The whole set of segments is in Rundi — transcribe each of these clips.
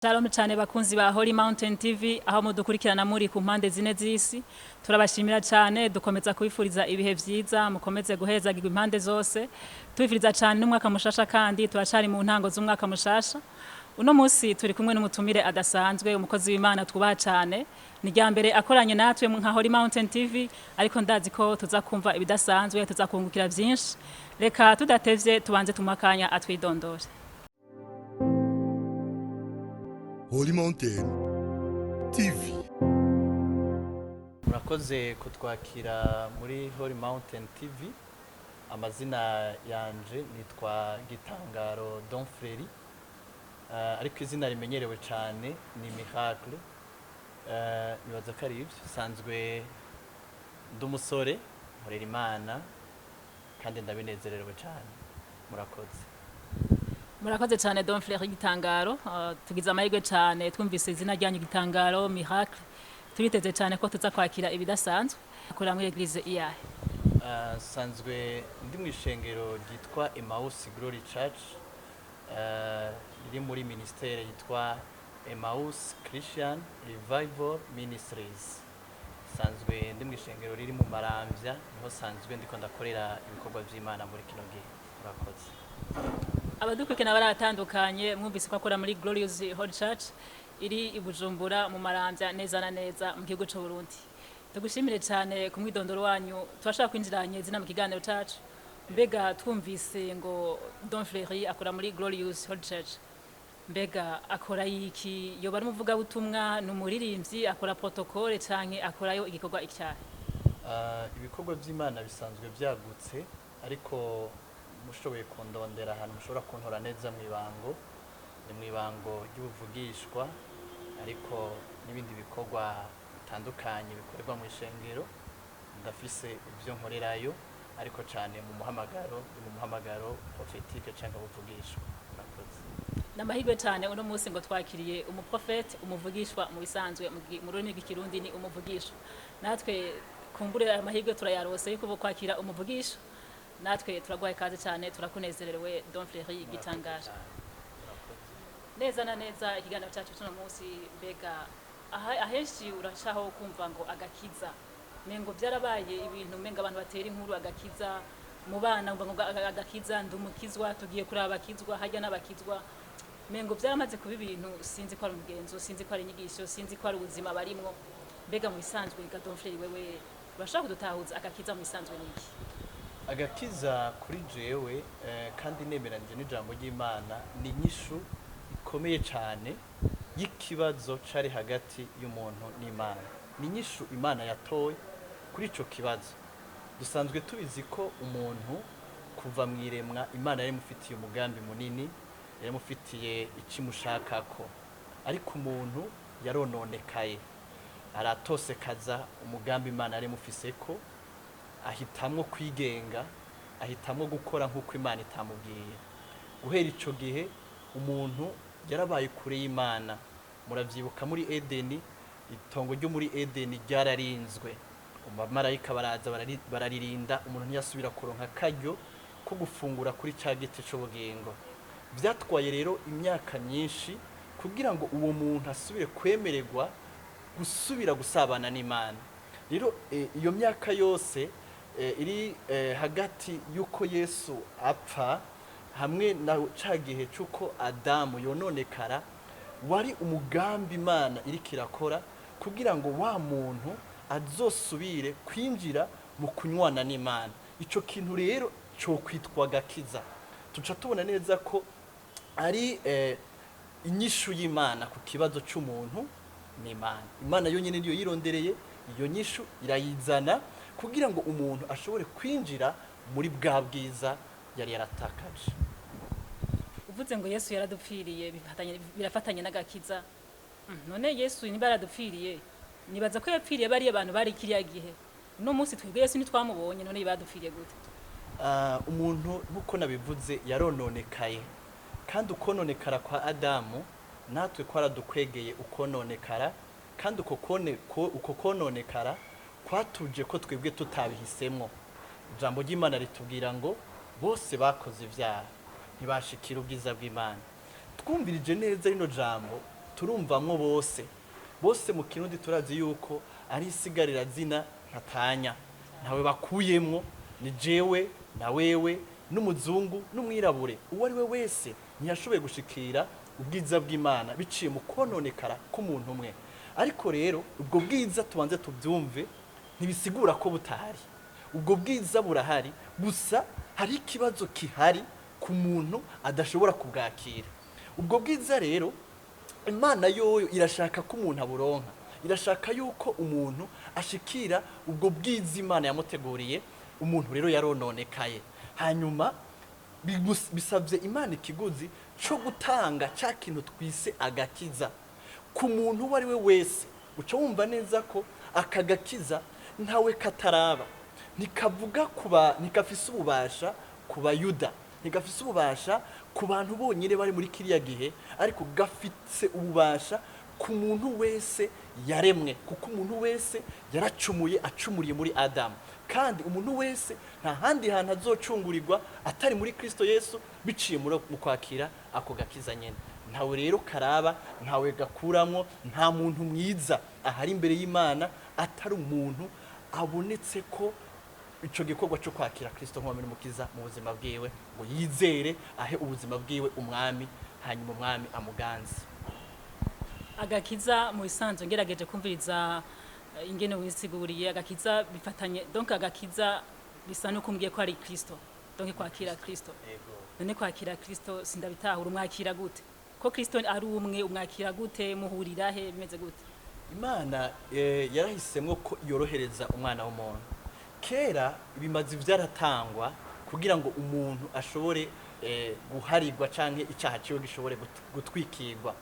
Shalom cyane bakunzi ba Holy Mountain TV aho mudukurikirana muri ku mpande zine z'isi turabashimira cyane dukomeza kubifuriza ibihe vyiza mukomeze guhezagirwa impande zose tubifuriza cyane n'umwaka mushasha kandi turacari mu ntango z'umwaka mushasha uno munsi turi kumwe n'umutumire adasanzwe umukozi w'Imana twubaha cyane ni ryambere akoranye natwe nka Holy Mountain TV ariko ndazi ko tuzakumva ibidasanzwe tuzakungukira vyinshi reka tudatevye tubanze tumakanya atwidondore. Holy Mountain TV. Murakoze kutwakira muri Holy Mountain TV. Amazina yanje nitwa Gitangaro Don Freri. Ariko izina rimenyerewe cyane ni Miracle. Nibaza ko ari ivyo sanzwe ndumusore nkorera Imana kandi ndabinezererewe cyane. Murakoze. Murakoze cyane Don Frere Gitangaro tugize amahirwe cyane twumvise izina ryanyu Gitangaro Miracle turiteze cyane ko tuza kwakira ibidasanzwe akora muri Eglise ihari. Sanzwe ndi mu ishengero ryitwa Emmaus Glory Church riri muri ministere yitwa Emmaus Christian Revival Ministries. Sanzwe ndi mu ishengero riri mu Maramvya niho sanzwe ndiko ndakorera ibikorwa by'Imana muri kino gihe. Murakoze. Abadukurikirana baratandukanye mwumvise ko akora muri Glorious Holy Church iri i Bujumbura mu Maramvya neza na neza mu gihugu cy'u Burundi. Tugushimire cyane ku mwidondoro wanyu twashaka kwinjiranye zina mu kiganiro cyacu mbega twumvise ngo Don Frere akora muri Glorious Holy Church mbega akora iki yo bari muvuga ubutumwa n'umuririmbyi akora protocole canke akorayo igikorwa icyaha. Ibikorwa by'Imana bisanzwe byagutse ariko mushoboye kundondera ahantu mushobora kuntora neza mwibango ni mwibango ry'ubuvugishwa ariko nibindi bikorwa bitandukanye bikorerwa mu ishengero ndafise ibyo nkorerayo ariko cyane mu muhamagaro prophétique cyangwa ubuvugishwa. Murakoze. Namahirwe cyane uno munsi ngo twakiriye umuprofete umuvugishwa mu bisanzwe mu rurimi rw'ikirundi ni umuvugishwa natwe kumbure amahirwe turayarose yuko kwakira umuvugishwa natwe turagwaye kaze cyane turakunezerewe Don Frere Gitangaro. Neza na neza ikiganiro cyacu tuno munsi mbega ahenshi urashaho kumva ngo agakiza mengo byarabaye ibintu menga abantu batera inkuru agakiza mu bana ngo agakiza ndumukizwa tugiye kuri abakizwa hajya n'abakizwa mengo byaramaze kuba ibintu sinzi ko ari umugenzo sinzi ko ari inyigisho sinzi ko ari ubuzima barimwo mbega mu bisanzwe ga Don Frere wewe urashaka kudutahuza agakiza mu bisanzwe niki? Agakiza kuri jewe kandi nemeranje n'ijambo ry'Imana ni inyishu ikomeye cyane y'ikibazo cari hagati y'umuntu n'Imana. Ni inyishu Imana yatoye kuri ico kibazo. Dusanzwe tubizi ko umuntu kuva mwiremwa Imana yari mufitiye umugambi munini yari mufitiye ikimushakako ariko umuntu yarononekaye aratosekaza umugambi Imana yari mufiseko ahitamwo kwigenga ahitamwo gukora nk'uko Imana itamubwiye. Guhera ico gihe umuntu yarabaye kure y'Imana. Muravyibuka muri Edeni itongo ryo muri Edeni ryararinzwe abamarayika baraza bararirinda umuntu ntiyasubira kuronka karyo ko gufungura kuri ca giti c'ubugingo. Vyatwaye rero imyaka myinshi kugira ngo uwo muntu asubire kwemererwa gusubira gusabana n'Imana. Rero iyo myaka yose iri hagati yuko Yesu apfa hamwe na ca gihe cyuko Adamu yononekara wari umugambi Imana iri kirakora kugira ngo wa muntu azosubire kwinjira mu kunywana n'Imana. Ico kintu rero cyo kwitwa Agakiza tuca tubona neza ko ari inyishu y'Imana ku kibazo cy'umuntu n'Imana. Imana yonyine niyo yirondereye iyo nyishu irayizana kugira ngo umuntu ashobore kwinjira muri bwa bwiza yari yaratakaje. Uvuze ngo Yesu yaradupfiriye birafatanye n'agakiza none Yesu niba yaradupfiriye nibaza ko yapfiriye bari abantu bari kiriya gihe no munsi twebwe Yesu nitwamubonye none yibadupfiriye gute? Umuntu nkuko nabivuze yarononekaye kandi ukononekara kwa Adamu natwe kwaradukwegeye ukononekara kandi uko kononekara kwatuje ko twebwe tutabihisemwo. Ijambo ry'Imana ritubwira ngo bose bakoze ivyaha ntibashikira ubwiza bw'Imana. Twumvirije neza rino jambo turumvamwo bose mu kirundi turazi yuko ari isigarira zina ntatanya, ntawe bakuyemwo, ni jewe na wewe n'umuzungu n'umwirabure, uwo ari we wese ntiyashoboye gushikira ubwiza bw'Imana biciye mu kononekara k'umuntu umwe. Ariko rero ubwo bwiza tubanze tubyumve, ntibisigura ko butahari. Ubwo bwiza burahari, gusa hari ikibazo kihari ku muntu adashobora kubwakira. Ubwo bwiza rero Imana yoyo irashaka ko umuntu aburonka, irashaka yuko umuntu ashikira ubwo bwiza Imana yamuteguriye. Umuntu rero yarononekaye, hanyuma bisabye Imana ikiguzi cyo gutanga cya kintu twise agakiza ku muntu uwo ari we wese. Uca wumva neza ko akagakiza ntawe kataraba, nikavuga nikafise ububasha ku bayuda, ntigafise ububasha ku bantu bonyine bari muri kiriya gihe, ariko gafitse ububasha ku muntu wese yaremwe, kuko umuntu wese yaracumuye, acumuriye muri Adamu. Kandi umuntu wese nta handi hantu azocungurirwa atari muri Kristo Yesu, biciye mu kwakira ako gakiza nyene. Ntawe rero karaba, ntawe gakuramwo, nta muntu mwiza ahari imbere y'Imana atari umuntu abonetse ko ico gikorwa cyo kwakira Kristo nk'umwami n'umukiza mu buzima bwiwe, ngo yizere ahe ubuzima bwiwe umwami, hanyuma umwami amuganze. Agakiza mu bisanzwe ngerageje kumviriza ingene wisiguriye, agakiza bifatanye, donc agakiza bisa no kumbwiye ko ari Kristo, donc kwakira Kristo. None kwakira Kristo sindabitahura, umwakira gute? Ko Kristo ari umwe, umwakira gute, muhurira he, bimeze gute? Imana yarahisemwo ko yorohereza umwana w'umuntu. Kera ibimazi vyaratangwa kugira ngo umuntu ashobore guharigwa canke icyaha ciwe gishobore gutwikirwa.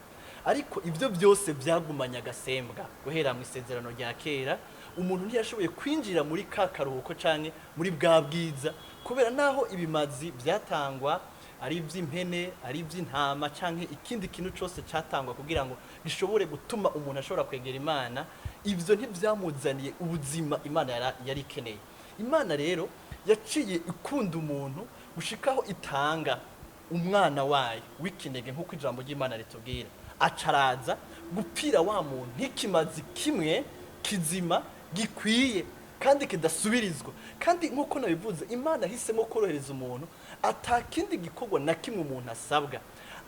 Ariko ibyo byose byagumanya agasembwa guhera mu isezerano rya kera. Umuntu ntiyashoboye kwinjira muri ka karuhuko canke muri bwa bwiza, kubera naho ibimazi byatangwa ari iby'impene, ari iby'intama canke ikindi kintu cyose cyatangwa kugira ngo gishobore gutuma umuntu ashobora kwegera Imana, ibyo ntibyamuzaniye ubuzima Imana yari ikeneye. Imana rero yaciye ikunda umuntu gushikaho itanga umwana wayo w'ikinege, nk'uko ijambo ry'Imana ritubwira, acaraza gupira wa muntu nk'ikimazi kimwe kizima gikwiye kandi kidasubirizwa. Kandi nk'uko nabivuze, Imana hisemo korohereza umuntu, atakindi gikorwa na kimwe umuntu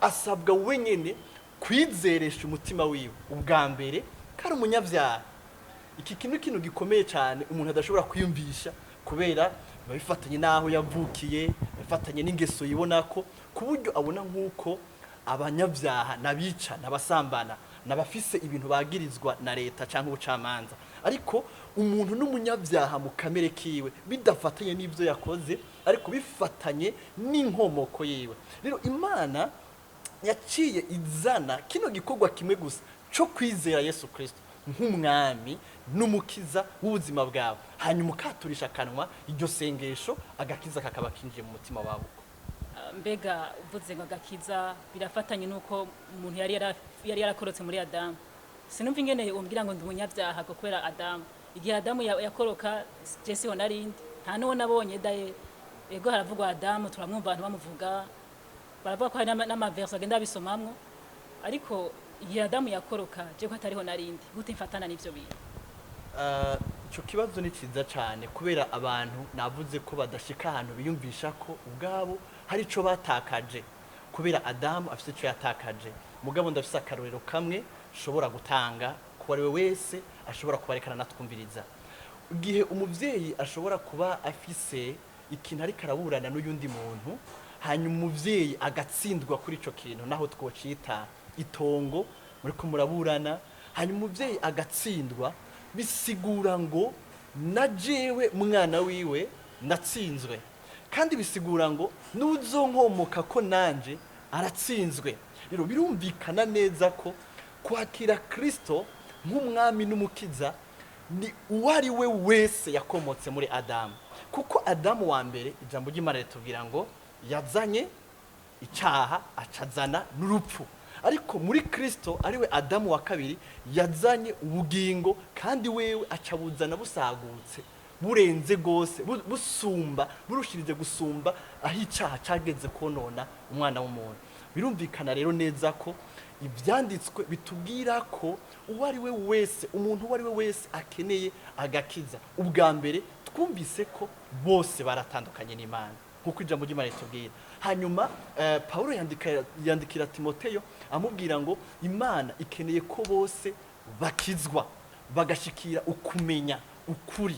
asabwa wenyene kwizeresha umutima wiwe ubwa mbere kari umunyabyaha. Iki kintu gikomeye cyane umuntu adashobora kwiyumvisha, kubera bifatanye naho yavukiye, bifatanye n'ingeso yibona ko, ku buryo abona nk'uko abanyabyaha nabica nabasambana nabafise ibintu bagirizwa na leta cyangwa ubucamanza. Ariko umuntu n'umunyabyaha mu kamere kiwe, bidafatanye n'ibyo yakoze, ariko bifatanye n'inkomoko yiwe. Rero Imana yaciye izana kino gikorwa kimwe gusa cyo kwizera Yesu Kristo nk'umwami n'umukiza w'ubuzima bwawe, hanyuma ukaturisha akanwa iryo sengesho, agakiza kakaba kinjiye mu mutima wawe. Mbega uvuze ngo agakiza birafatanye nuko umuntu yari yarakorotse muri Adamu. Sinumva ingene umbwira ngo ndi umunyabyaha kubera Adamu. Igihe Adamu yakoroka, Jesse ho narindi nta nuwo nabonye daye. Ego haravugwa Adamu, turamwumva abantu bamuvuga, baravuga ko hari n'amaverse agenda bisomamwo, ariko igihe Adamu yakoroka, je ko atariho narindi, gute mfatana n'ivyo bintu? Ico kibazo ni ciza cyane, kubera abantu navuze ko badashika ahantu biyumvisha ko ubwabo hari ico batakaje, kubera Adamu afite ico yatakaje. Mugabo ndafise akarorero kamwe shobora gutanga ku ari we wese ashobora kubarekana natwumviriza. Igihe umuvyeyi ashobora kuba afise ikintu ari karaburana n'uyundi muntu, hanyuma umuvyeyi agatsindwa kuri ico kintu, naho twocita itongo muri ko muraburana, hanyuma umuvyeyi agatsindwa, bisigura ngo na jewe mwana wiwe natsinzwe, kandi bisigura ngo n'uzonkomoka ko nanje aratsinzwe. Rero birumvikana neza ko kwakira Kristo nk'umwami n'umukiza ni uwari we wese yakomotse muri Adamu, kuko Adamu wa mbere ijambo ry'Imana ritubwira ngo yazanye icyaha, acazana n'urupfu. Ariko muri Kristo ariwe Adamu wa kabiri yazanye ubugingo, kandi wewe acabuzana busagutse, burenze gose, busumba, burushirije gusumba aho icyaha cageze konona umwana w'umuntu. Birumvikana rero neza ko ibyanditswe bitubwira ko uwo ari we wese umuntu uwo ari we wese akeneye agakiza. ubwa mbere twumvise ko bose baratandukanye n'Imana nk'uko ijambo ry'Imana ritubwira. hanyuma Pawulo yandikira Timoteyo amubwira ngo Imana ikeneye ko bose bakizwa bagashikira ukumenya ukuri.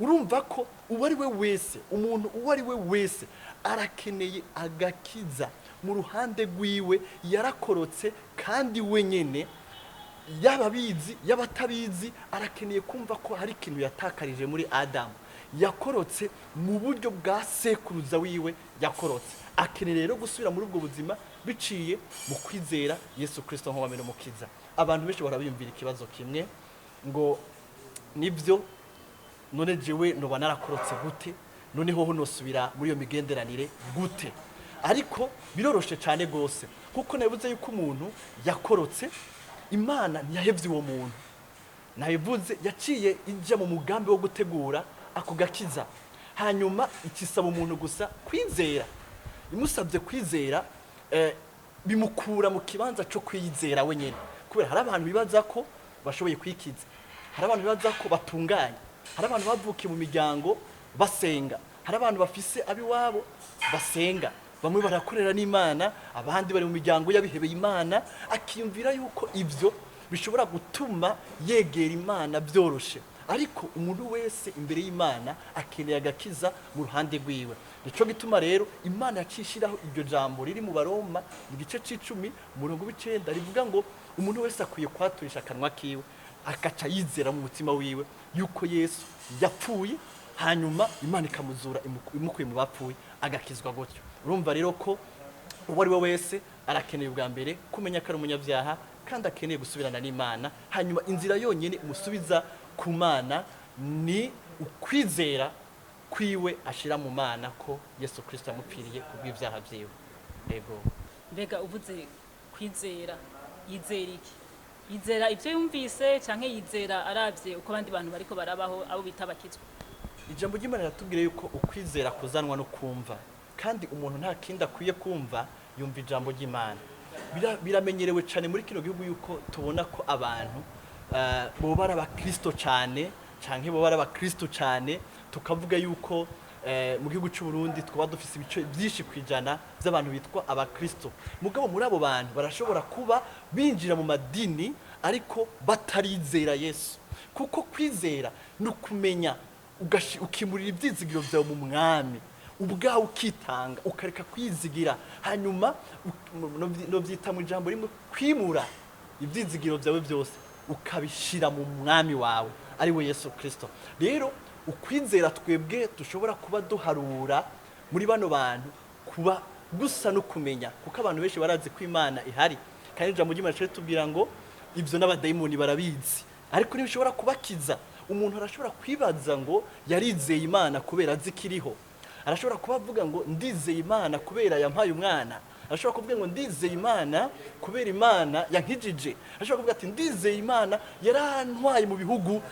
urumva ko uwo ari we wese umuntu uwo ari we wese arakeneye agakiza mu ruhande rwiwe. yarakorotse kandi wenyene yaba bizi yaba atabizi arakeneye kumva ko hari ikintu yatakarije muri Adamu. yakorotse mu buryo bwa sekuruza wiwe yakorotse, akeneye rero gusubira muri ubwo buzima biciye mu kwizera Yesu Kristo nk'umwami n'umukiza. abantu benshi barabiyumvira ikibazo kimwe ngo nibyo none jewe noba narakorotse gute, noneho nosubira muri iyo migenderanire gute? ariko biroroshe cyane gose kuko nabivuze yuko umuntu yakorotse Imana ntiyahevye uwo muntu, nabivuze yaciye ijya mu mugambi wo gutegura ako gakiza. hanyuma ikisaba umuntu gusa kwizera. imusabye kwizera bimukura mu kibanza cyo kwizera wenyine, kubera hari abantu bibaza ko bashoboye kwikiza, hari abantu bibaza ko batunganye, hari abantu bavukiye mu miryango basenga, hari abantu bafise abiwabo basenga, bamwe barakorera n'Imana, abandi bari mu miryango y'abihebeye Imana. akiyumvira yuko ibyo bishobora gutuma yegera Imana byoroshe. ariko umuntu wese imbere y'Imana akeneye agakiza mu ruhande rwiwe. nico gituma rero Imana yacishiraho iryo jambo riri mu Baroma mu gice c'10 umurongo w'9 rivuga ngo umuntu wese akwiye kwaturisha akanwa kiwe akaca yizera mu mutima wiwe yuko Yesu yapfuye, hanyuma Imana ikamuzura imukuye mu bapfuye agakizwa gutyo. urumva rero ko uwo ari we wese arakeneye ubwa mbere kumenya ko ari umunyabyaha kandi akeneye gusubirana n'Imana. hanyuma inzira yonyine umusubiza ku Mana ni ukwizera kwiwe ashira mu Mana ko Yesu Kristo yamupfiriye kubw'ibyaha byiwe. yego. mbega uvuze kwizera, yizera iki? yizera ibyo yumvise canke yizera aravye uko abandi bantu bariko barabaho abo bita bakizwa? ijambo ry'Imana ratubwira yuko ukwizera kuzanwa no kumva, kandi umuntu nta kindi akwiye kumva yumva ijambo ry'Imana. biramenyerewe cyane muri kino gihugu yuko tubona ko abantu bo bara abakristo cyane canke bo bara abakristo cyane, tukavuga yuko mu gihugu cy'u Burundi twaba dufise ibice byinshi kwijana by'abantu bitwa abakristo. mugabo muri abo bantu barashobora kuba binjira mu madini ariko batarizera Yesu, kuko kwizera ni ukumenya ukimurira ibyizigiro byawe mu mwami ubwawe, ukitanga ukareka kwizigira, hanyuma no byita mu ijambo rimwe kwimura ibyizigiro byawe byose ukabishira mu mwami wawe ari we Yesu Kristo. rero ukwizera twebwe dushobora kuba duharura muri bano bantu kuba gusa no kumenya, kuko abantu benshi barazi ko Imana ihari, kandi ijambo ry'Imana tubwira ngo ibyo n'abadayimoni barabizi, ariko ntibishobora kubakiza. umuntu arashobora kwibaza ngo yarizeye Imana kubera azi kiriho, arashobora kuba avuga ngo ndizeye Imana kubera yampaye umwana, arashobora kuvuga ngo ndizeye Imana kubera Imana yankijije, arashobora kuvuga ati ndizeye Imana yarantwaye mu bihugu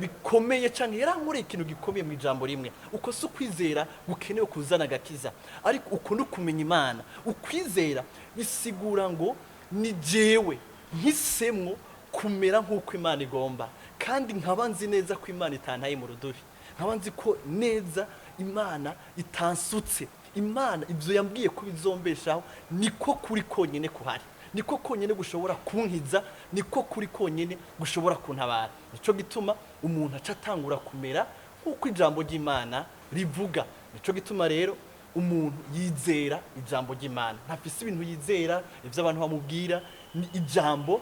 bikomeye cyane, yarankoreye ikintu gikomeye mu ijambo rimwe. uko si ukwizera gukenewe kuzana agakiza, ariko uko no kumenya Imana. ukwizera bisigura ngo ni jewe nkisemwo kumera nk'uko Imana igomba, kandi nkaba nzi neza ko Imana itantaye mu rudubi, nkaba nzi ko neza Imana itansutse. Imana ibyo yambwiye ko bizombeshaho niko kuri konyene kuhari, niko konyene gushobora kunkiza, niko kuri konyene gushobora kuntabara. nico gituma umuntu acatangura kumera nk'uko ijambo ry'Imana rivuga. nico gituma rero umuntu yizera ijambo ry'Imana, ntafise ibintu yizera ivyo abantu bamubwira. ni ijambo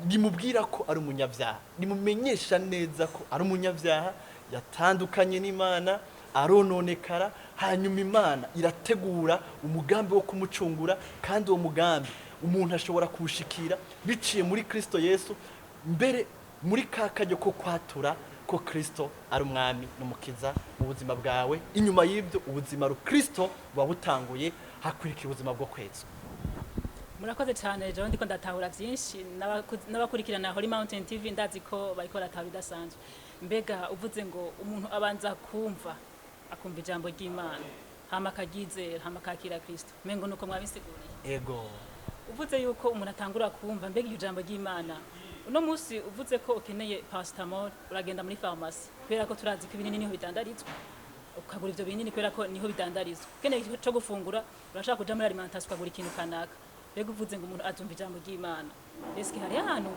rimubwira ko ari umunyabyaha, rimumenyesha neza ko ari umunyabyaha, yatandukanye n'Imana, arononekara, hanyuma Imana irategura umugambi wo kumucungura, kandi uwo mugambi umuntu ashobora kuwushikira biciye muri Kristo Yesu, mbere muri kakajyo ko kwatura ko Kristo ari umwami n'umukiza mu buzima bwawe. inyuma y'ibyo ubuzima ru Kristo wabutanguye hakurikira ubuzima bwo kwezwa. murakoze cyane jewe ndiko ndatahura vyinshi, n'abakurikirana Holy Mountain TV ndazi ko bariko baratahura bidasanzwe. mbega uvuze ngo umuntu abanza kumva akumva ijambo ry'Imana, hama akagizera, hama akakira Kristo, mengo nuko mwabisiguriye? ego. uvuze yuko umuntu atangura kumva mbega iryo jambo ry'Imana uno munsi uvuze ko ukeneye paracetamol uragenda muri pharmacy kubera ko turazi ko ibinini niho bidandarizwa ukagura ivyo binini kubera ko niho bidandarizwa ukeneye cyo gufungura urashaka kuja muri alimentation ukagura ikintu kanaka mbega uvuze ngo umuntu azumva ijambo ry'Imana eske hari ahantu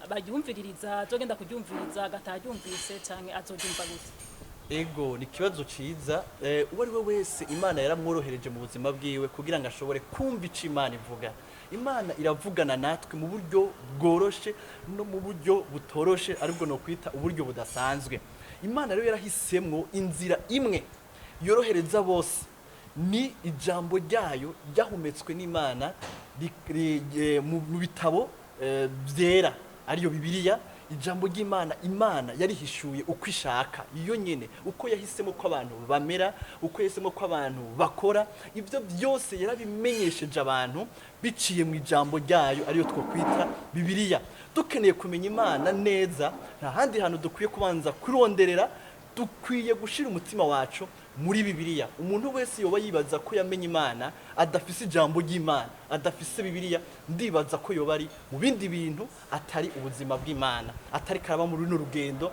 baryumviririza azogenda kuryumviriza agataryumvise canke azoryumva gute? Ego ni kibazo ciza uwo ari we wese Imana yaramworohereje mu buzima bwiwe kugira ngo ashobore kumva ico Imana ivuga. Imana iravugana natwe mu buryo bworoshe no mu buryo butoroshe aribwo no kwita uburyo budasanzwe. Imana rero yarahisemwo inzira imwe yorohereza bose, ni ijambo ryayo ryahumetswe n'Imana mu bitabo vyera ariyo Bibiliya. Ijambo ry'Imana, Imana yarihishuye uko ishaka iyo nyene, uko yahisemo ko abantu bamera, uko yahisemo ko abantu bakora, ivyo byose yarabimenyesheje abantu biciye mu ijambo ryayo ariyo twokwita Bibiliya. Dukeneye kumenya Imana neza, nta handi hantu dukwiye kubanza kuronderera, dukwiye gushira umutima wacu muri Bibiliya. Umuntu wese yoba yibaza ko yamenye Imana adafise ijambo ry'Imana, adafise Bibiliya, ndibaza ko yoba ari mu bindi bintu atari ubuzima bw'Imana, atari karaba muri runo rugendo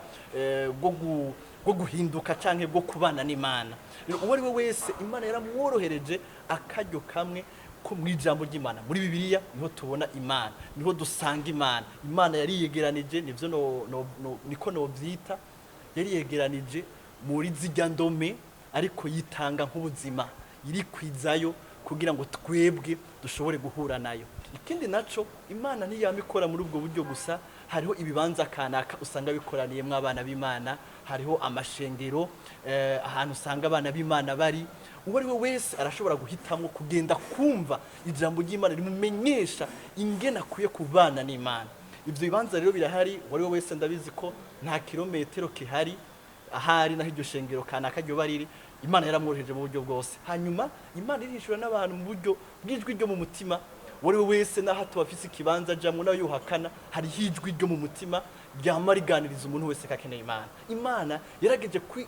rwo guhinduka canke rwo kubana n'Imana. Uwo ari we wese Imana yaramworohereje akaryo kamwe ko mu ijambo ry'Imana. Muri Bibiliya niho tubona Imana, niho dusanga Imana. Imana yariyegeranije, nivyo niko novyita, yariyegeranije muri zirya ndome ariko yitanga nk'ubuzima, iri kwizayo kugira ngo twebwe dushobore guhura nayo. Ikindi naco Imana ntiyamikora muri ubwo buryo gusa, hariho ibibanza kanaka usanga bikoraniyemwo abana b'Imana, hariho amashengero ahantu usanga abana b'Imana bari. Uwo ari we wese arashobora guhitamwo kugenda kumva ijambo ry'Imana rimumenyesha ingene akwiye kubana n'Imana. Ivyo bibanza rero birahari, uwo ari we wese ndabizi ko nta kilometero kihari ahari naho iryo shengero kanaka ryo bariri. Imana yaramworoheje mu buryo bwose. Hanyuma Imana irishura n'abantu mu buryo bw'ijwi ryo mu mutima. Uwo ari we wese naho atubafise ikibanza jamwe nayo yuhakana, hari hijwi ryo mu mutima ryama riganiriza umuntu wese kakeneye Imana. Imana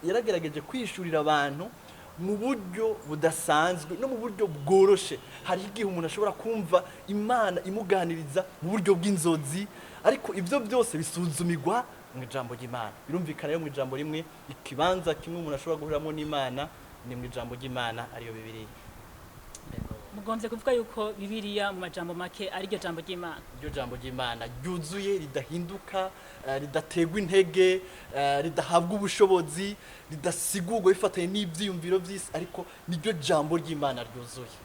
yaragerageje kwishurira abantu mu buryo budasanzwe no mu buryo bworoshe. Hari igihe umuntu ashobora kumva Imana imuganiriza mu buryo bw'inzozi, ariko ivyo byose bisuzumirwa mu ijambo ry'Imana. Birumvikana yo mu ijambo rimwe, ikibanza kimwe umuntu ashobora guhuriramo n'Imana ni mu ijambo ry'Imana ariyo Bibiliya. Mugonze kuvuga yuko Bibiliya mu majambo make ari ryo jambo ry'Imana. Iryo jambo ry'Imana ryuzuye, ridahinduka, ridategwa intege, ridahabwa ubushobozi, ridasigurwa bifatanye n'ivyiyumviro vy'isi, ariko niryo jambo ry'Imana ryuzuye.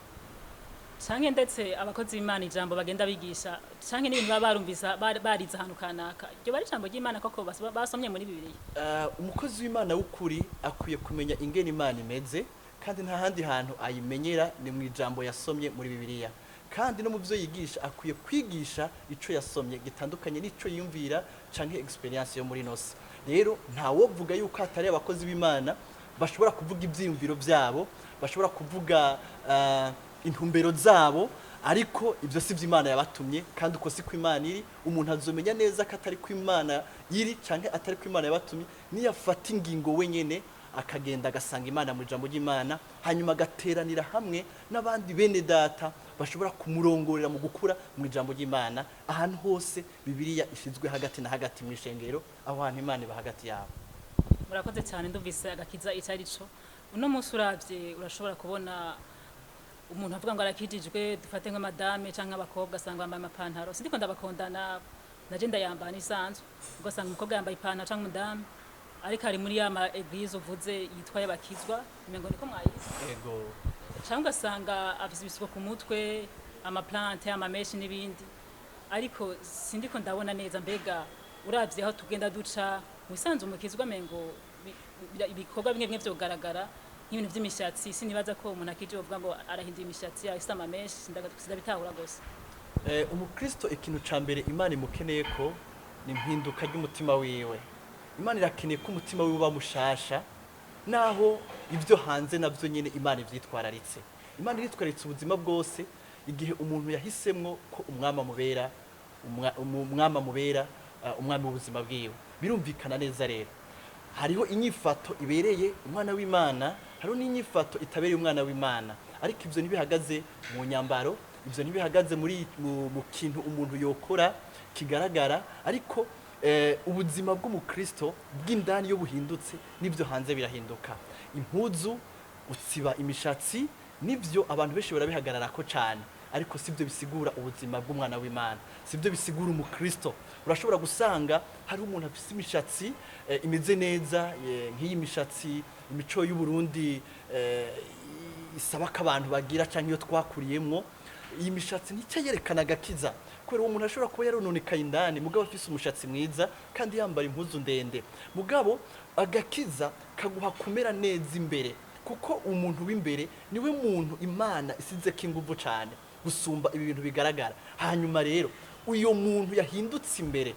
Canke ndetse abakozi b'Imana ijambo bagenda bigisha canke n'ibintu baba barumvisa bariza ahantu kanaka, ryo bari ijambo ry'Imana koko basomye muri Bibiliya. Umukozi w'Imana w'ukuri akwiye kumenya ingene Imana imeze, kandi nta handi hantu ayimenyera ni mu ijambo yasomye muri Bibiliya. Kandi no mu byo yigisha akwiye kwigisha ico yasomye gitandukanye n'ico yumvira canke experience yo muri nose. Rero nta wovuga yuko atari abakozi b'Imana bashobora kuvuga ivyiyumviro vyabo, bashobora kuvuga intumbero zabo, ariko ivyo si vy'Imana yabatumye. Kandi uko si ko Imana iri, umuntu azomenya neza ko atari ko Imana iri canke atari ko Imana yabatumye niyafata ingingo wenyene akagenda agasanga Imana mu ijambo ry'Imana, hanyuma agateranira hamwe n'abandi bene data bashobora kumurongorera mu gukura mu ijambo ry'Imana. Ahantu hose Bibiliya ishizwe hagati na hagati mu ishengero, aho hantu Imana iba hagati yabo. Murakoze cyane, ndumvise agakiza icari co. Uno munsi uravye urashobora kubona umuntu avuga ngo arakijijwe, dufate nka madame canke abakobwa asanga bambaye amapantaro. Sindiko ndabakondana, naje ndayambara nisanzwe, ugasanga umukobwa yambaye ipantaro canke madame, ariko ari muri ya eglise uvuze yitwa y'abakizwa, umengo niko mwayize. Ego. Canke ugasanga afise ibisuko ku mutwe, amaplante, amameshi n'ibindi, ariko sindiko ndabona neza. Mbega uravye aho tugenda duca musanze umukizwa mengo ibikorwa bimwe vyogaragara nk'ibintu vy'imishatsi. Sinibaza ko umuntu akije uvuga ngo arahindura imishatsi afise amameshi, sindabitahura gose. Umukristo ikintu ca mbere Imana imukeneye ko ni impinduka ry'umutima wiwe. Imana irakeneye ko umutima wiwe uba mushasha, naho ivyo hanze navyo nyene Imana ivyitwararitse. Imana iritwararitse ubuzima bwose igihe umuntu yahisemwo ko umwami amubera umwami w'ubuzima bwiwe. Birumvikana neza rero hariho inyifato ibereye umwana w'Imana, hariho n'inyifato itabereye umwana w'Imana, ariko ivyo ntibihagaze mu nyambaro, ivyo ntibihagaze mu kintu umuntu yokora kigaragara, ariko ubuzima bw'umukristo bw'indani iyo buhindutse n'ibyo hanze birahinduka. Impuzu, gutsiba imishatsi, nivyo abantu benshi barabihagararako cyane, ariko sibyo bisigura ubuzima bw'umwana w'Imana, sibyo bisigura umukristo. Urashobora gusanga hari umuntu afite imishatsi imeze neza, nk'iyi mishatsi imico y'u Burundi isaba ko abantu bagira cyangwa iyo twakuriyemo. Iyi mishatsi nicyo yerekana agakiza, kubera uwo muntu ashobora kuba yarononekaye indani mugabo afise umushatsi mwiza kandi yambara impuzu ndende, mugabo agakiza kaguha kumera neza imbere, kuko umuntu w'imbere niwe muntu Imana isizeko inguvu cyane gusumba ibi bintu bigaragara. Hanyuma rero uyo muntu yahindutse imbere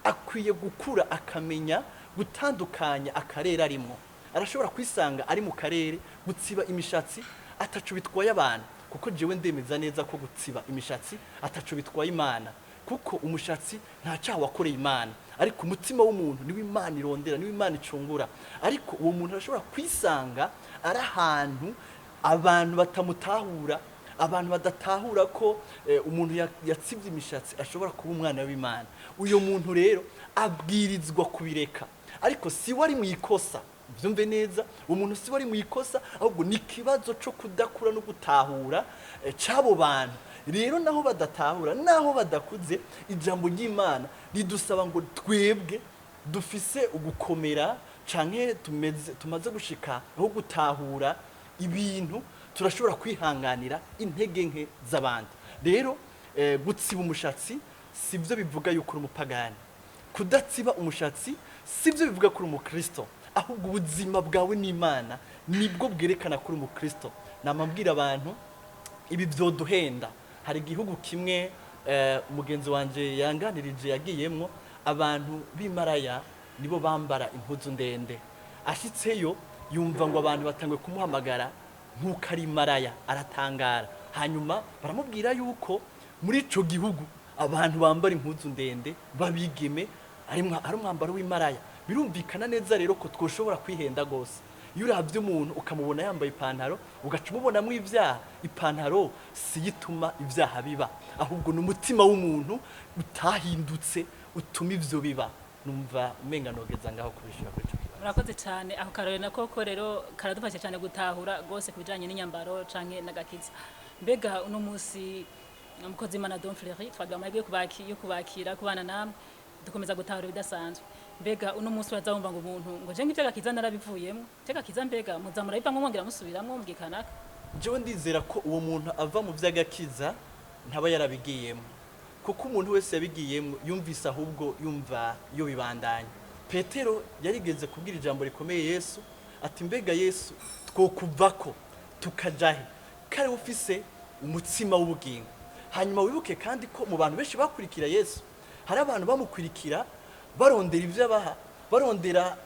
akwiye gukura akamenya gutandukanya akarere arimo. Arashobora kwisanga ari mu karere gutsiba imishatsi atacu bitwaye abantu, kuko jewe ndemeza neza ko gutsiba imishatsi atacu bitwaye Imana, kuko umushatsi nta cyaha wakoreye Imana, ariko umutima w'umuntu niwe Imana irondera, niwe Imana icungura. Ariko uwo muntu arashobora kwisanga ari ahantu abantu batamutahura, abantu badatahura ko umuntu yatsibye imishatsi ashobora kuba umwana w'Imana. Uyo muntu rero abwirizwa kubireka, ariko si wari mu ikosa. Byumve neza, umuntu si wari mu ikosa, ahubwo ni kibazo cyo kudakura no gutahura cyabo bantu. Rero naho badatahura, naho badakuze, ijambo ry'Imana ridusaba ngo twebwe dufise ugukomera canke tumaze gushika aho gutahura ibintu, turashobora kwihanganira intege nke z'abandi. Rero gutsiba umushatsi sivyo bivuga yuko uri umupagani, kudatsiba umushatsi sivyo bivuga ko uri umukristo, ahubwo ubuzima bwawe n'Imana nibwo bwerekana ko uri umukristo. Namabwira abantu ibi vyoduhenda. Hari igihugu kimwe umugenzi wanje yanganirije yagiyemwo, abantu b'imaraya nibo bambara impuzu ndende. Ashitseyo yumva ngo abantu batangwe kumuhamagara nk'uko ari maraya, aratangara. Hanyuma baramubwira yuko muri ico gihugu abantu bambara impuzu ndende babigeme ari umwambaro w'imaraya. Birumvikana neza rero ko twoshobora kwihenda gose. Iyo uravye umuntu ukamubona yambaye ipantaro ugaca umubonamwo ivyaha, ipantaro si yituma ivyaha biba, ahubwo n'umutima w'umuntu utahindutse utuma ivyo biba. Numva umenga nogeza ngaho kubishira kuri cyo. Murakoze cyane, aho karore nako rero karadufasha cyane gutahura gose kubijanye n'inyambaro canke n'agakiza. Mbega uno musi umukozi Imana Don Fleury twagira amahirwe yo kubakira kubana namwe, dukomeza gutahura bidasanzwe. Mbega uno musi bazawumva ngo umuntu ngo je ngivyo agakiza narabivuyemo, agakiza mbega muzamura ivamwe mwongera musubiramwo mubwikanaka. Jewe ndizera ko uwo muntu ava mu vy'agakiza ntaba yarabigiyemo, kuko umuntu wese yabigiyemo yumvise ahubwo yumva yo bibandanya. Petero yarigeze kubwira ijambo rikomeye Yesu, ati mbega Yesu twokuvako tukajahe kare ufise umutsima w'ubugingo. Hanyuma wibuke kandi ko mu bantu benshi bakurikira Yesu hari abantu bamukurikira barondera ivyo abaha, barondera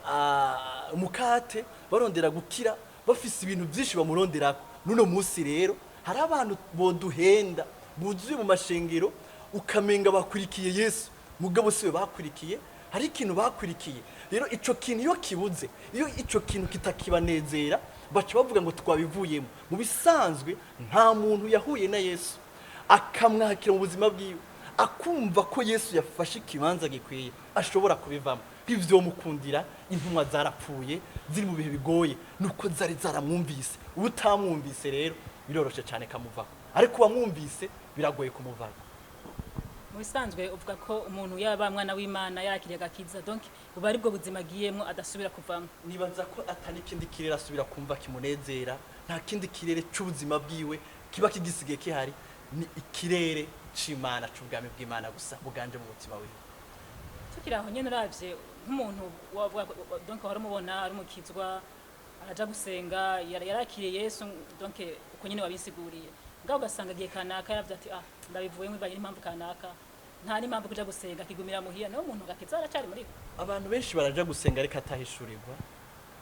umukate, barondera gukira, bafise ibintu byinshi bamuronderako. Nuno musi rero hari abantu boduhenda buzuye mu mashengero ukamenga bakurikiye Yesu, mugabo siwe bakurikiye, hari ikintu bakurikiye. Rero ico kintu iyo kibuze, iyo ico kintu kitakibanezera, baca bavuga ngo twabivuyemo. Mu bisanzwe nta muntu yahuye na Yesu akamwakira mu buzima bwiwe, akumva ko Yesu yafashe ikibanza gikwiye, ashobora kubivamo. Ivyo mukundira intumwa zarapfuye ziri mu bihe bigoye, nuko zari zaramwumvise. Utamwumvise rero biroroshe cyane kamuvako, ariko wamwumvise biragoye kumuvako. Mu bisanzwe uvuga ko umuntu yaba mwana w'Imana yarakiriye agakiza, donc uba ari bwo buzima agiyemo adasubira kuvamo. Nibaza ko atani kindi kirere asubira kumva kimunezera, nta kindi kirere c'ubuzima bwiwe kiba kigisigaye kihari, ni ikirere c'Imana c'ubwami bw'Imana gusa buganje mu mutima wiwe. Tukiraho nyene uravye nk'umuntu donc wari mubona ari umukizwa araja gusenga yarakiriye Yesu, donc uko nyene wabisiguriye, ngaho ugasanga giye kanaka yaravye ati ndabivuye mwibanye n'impamvu kanaka, nta n'impamvu kuja gusenga kigumira muhira, naho umuntu agakiza aracari muri ko. Abantu benshi baraja gusenga ariko atahishurirwa,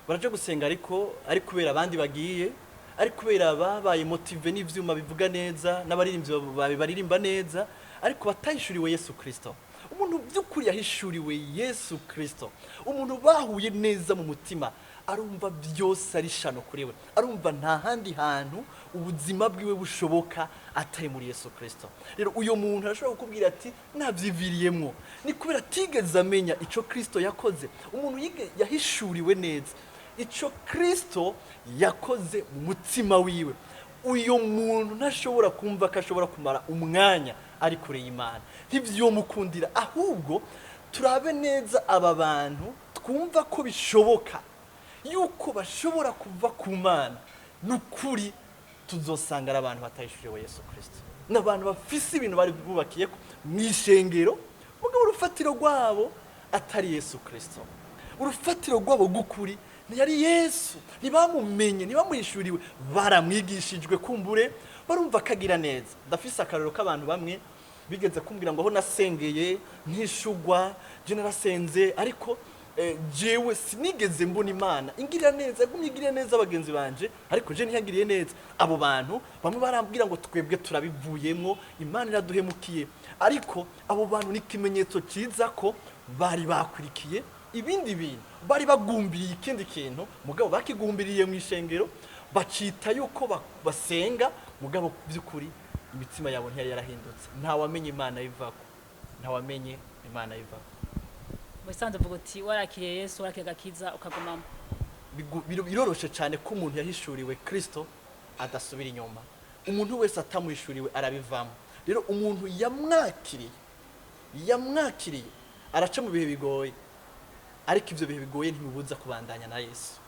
baraja gusenga ariko ari kubera abandi bagiye, ari kubera babaye motive n'ivyuma bivuga neza n'abaririmbyi baririmba neza, ariko batahishuriwe Yesu Kristo. Umuntu by'ukuri yahishuriwe Yesu Kristo, umuntu bahuye neza mu mutima, arumva byose ari shano kuri we, arumva nta handi hantu ubuzima bwiwe bushoboka atari muri Yesu Kristo. Rero uyo muntu arashobora kukubwira ati navyiviriyemwo, ni kubera atigeze amenya ico Kristo yakoze. Umuntu yahishuriwe neza ico Kristo yakoze mu mutima wiwe, uyo muntu ntashobora kumva ko ashobora kumara umwanya ari kure y'Imana. Ntivyomukundira, ahubwo turabe neza aba bantu twumva ko bishoboka yuko bashobora kuva ku Mana, n'ukuri tuzosanga ari abantu batayishuriwe Yesu Kristo, n'abantu bafise ibintu bari bubakiye mw'ishengero, mugabo urufatiro rwabo atari Yesu Kristo. Urufatiro rwabo gukuri ntiyari Yesu, ntibamumenye, ntibamwishuriwe, baramwigishijwe kumbure, barumva akagira neza. Ndafise akarero k'abantu bamwe bigeze kumbwira ngo aho nasengeye nkishugwa, je narasenze ariko jewe sinigeze mbona Imana ingirira neza, yagumye igirira neza abagenzi banje, ariko je ntiyagiriye neza. Abo bantu bamwe barambwira ngo twebwe turabivuyemwo, Imana iraduhemukiye, ariko abo bantu ni ikimenyetso ciza ko bari bakurikiye ibindi bintu, bari bagumbiriye ikindi kintu, mugabo bakigumbiriye mu ishengero, bacita yuko basenga, mugabo by'ukuri imitima yabo ntiyari yarahindutse. Ntawamenye Imana yivako, ntawamenye Imana yivako. Musanze vuga uti warakiriye Yesu, warakiriye Agakiza ukagumamo. Biroroshe cyane ko umuntu yahishuriwe Kristo adasubira inyuma. Umuntu wese atamuhishuriwe arabivamo. Rero umuntu yamwakiriye araca mu bihe bigoye, ariko ivyo bihe bigoye ntibibuza kubandanya na Yesu.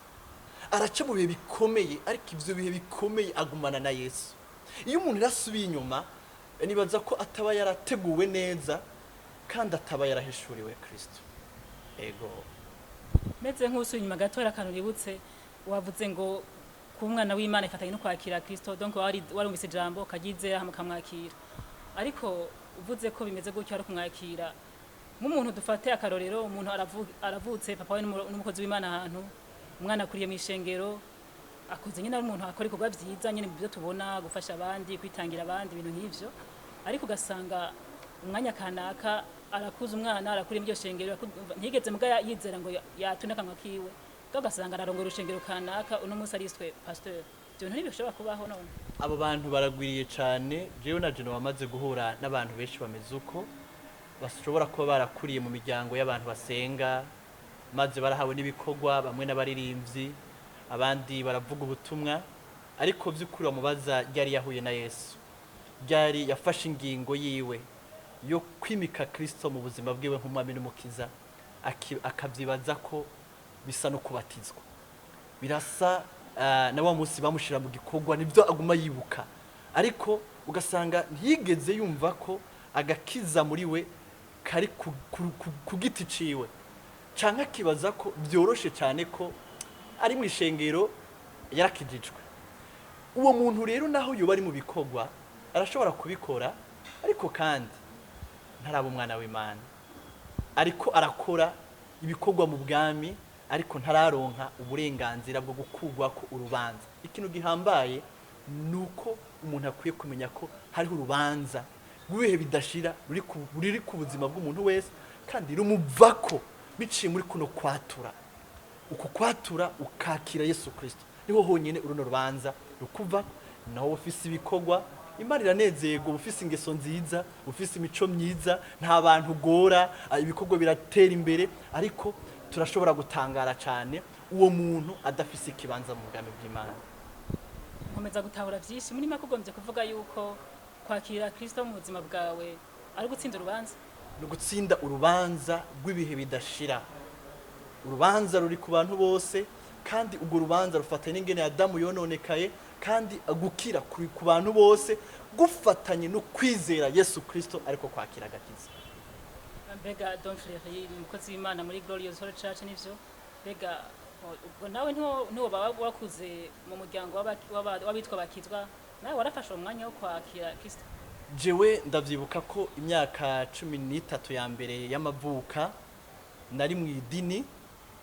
Araca mu bihe bikomeye, ariko ivyo bihe bikomeye agumana na Yesu. Iyo umuntu yasubiye inyuma, nibaza ko ataba yarateguwe neza kandi ataba yarahishuriwe Kristo. Ego meze nk'usuye inyuma gato akantu ributse, wavuze ngo ku mwana w'Imana ifatanye no kwakira Kristo, donc warumvise ijambo kagizera mukamwakira, ariko uvuze ko bimeze gutyo ari kumwakira nk'umuntu dufate akarorero, umuntu aravutse, papa we n'umukozi w'Imana ahantu, umwana akuriye mu ishengero, akoze nyine ari umuntu akora ibikorwa byiza nyine byo tubona, gufasha abandi, kwitangira abandi, ibintu nk'ivyo, ariko ugasanga umwanya kanaka arakuza umwana, arakuriye mu shengero, ntigeze muga yizera ngo yatuneka akanwa kiwe, ugasanga ararongora urushengero kanaka, uno munsi ariswe pasteur. Ibyo ntibishobora kubaho none. Abo bantu baragwiriye cyane. Jewe na Jeno bamaze guhura n'abantu benshi bameze uko, bashobora kuba barakuriye mu miryango y'abantu basenga, maze barahawe n'ibikorwa, bamwe n'abaririmbyi, abandi baravuga ubutumwa, ariko by'ukuri bamubaza ryari yahuye na Yesu, ryari yafashe ingingo yiwe yo kwimika Kristo mu buzima bwiwe nk'umwami n'umukiza, akavyibaza ko bisa no kubatizwa. Birasa na wa munsi bamushira mu gikorwa, nibyo aguma yibuka, ariko ugasanga ntiyigeze yumva ko agakiza muri we kari ku giti ciwe, canke akibaza ko byoroshe cyane ko ari mu ishengero yarakijijwe. Uwo muntu rero naho yoba ari mu bikorwa arashobora kubikora, ariko kandi ntaraba umwana w'Imana, ariko arakora ibikorwa mu bwami, ariko ntararonka uburenganzira bwo gukugwa ko urubanza. Ikintu gihambaye nuko umuntu akwiye kumenya ko hariho urubanza rw'ibihe bidashira ruri ku buzima bw'umuntu wese, kandi rumuvako biciye muri kuno kwatura. Uko kwatura ukakira Yesu Kristo, niho honyene uruno rubanza rukuva. Naho ufise ibikorwa, Imana iranezerwa, ufise ingeso nziza, ufise imico myiza, nta bantu gora, ibikorwa biratera imbere, ariko turashobora gutangara cyane uwo muntu adafise ikibanza mu bwami bw'Imana. Nkomeza gutahura byinshi, muri make ugombye kuvuga yuko kwakira Kristo mu buzima bwawe ari gutsinda urubanza, no gutsinda urubanza rw'ibihe bidashira. Urubanza ruri ku bantu bose, kandi ubwo rubanza rufatanye n'ingene Adamu yononekaye, kandi agukira ku bantu bose, gufatanye no kwizera Yesu Kristo, ariko kwakira Agakiza. Mbega Don Frere umukozi w'Imana muri Glorious Holy Church nivyo, mbega ubwo nawe ntiwo baba wakuze mu muryango w'abitwa bakizwa, nawe warafashe umwanya wo kwakira Kristo? Jewe ndavyibuka ko imyaka 13 ya mbere y'amavuka nari mu idini,